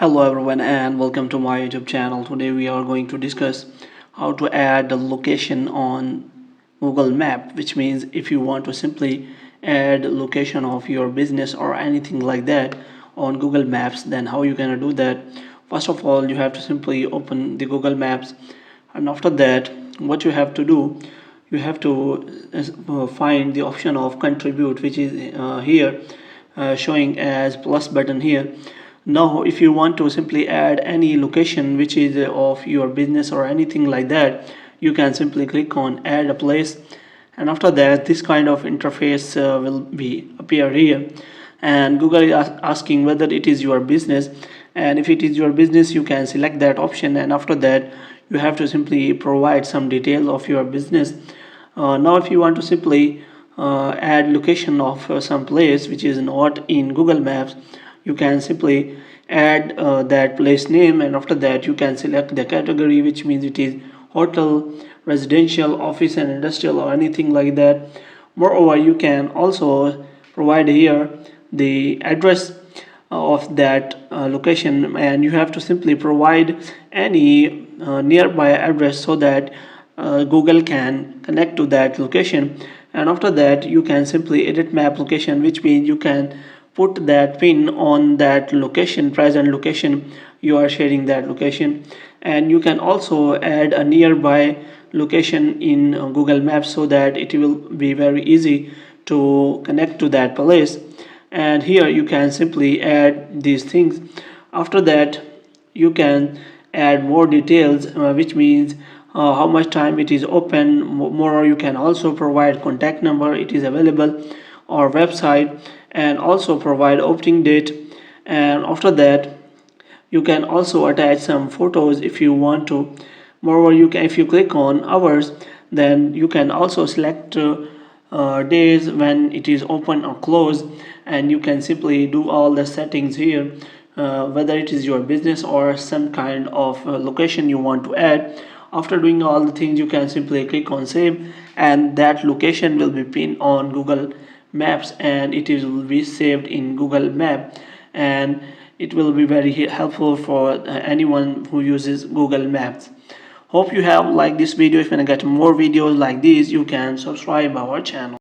Hello everyone and welcome to my YouTube channel. Today we are going to discuss how to add the location on Google Map, which means if you want to simply add location of your business or anything like that on Google Maps, then how you gonna do that? First of all, you have to simply open the Google Maps, and after that what you have to do, you have to find the option of contribute, which is here showing as plus button here. Now if you want to simply add any location which is of your business or anything like that, you can simply click on add a place, and after that this kind of interface will be appear here, and Google is asking whether it is your business, and if it is your business you can select that option, and after that you have to simply provide some details of your business. Now if you want to simply add location of some place which is not in Google Maps, you can simply add that place name, and after that you can select the category, which means it is hotel, residential, office and industrial or anything like that. Moreover, you can also provide here the address of that location, and you have to simply provide any nearby address so that Google can connect to that location. And after that you can simply edit map location, which means you can put that pin on that location, present location you are sharing that location, and you can also add a nearby location in Google Maps so that it will be very easy to connect to that place. And here you can simply add these things. After that you can add more details, which means how much time it is open. More, you can also provide contact number, it is available, or website, and also provide opening date. And after that you can also attach some photos if you want to. Moreover, you can, if you click on hours, then you can also select days when it is open or closed, and you can simply do all the settings here, whether it is your business or some kind of location you want to add. After doing all the things, you can simply click on save, and that location will be pinned on Google Maps, and it will be saved in Google Map, and it will be very helpful for anyone who uses Google Maps. Hope you have liked this video. If you want to get more videos like these, you can subscribe our channel.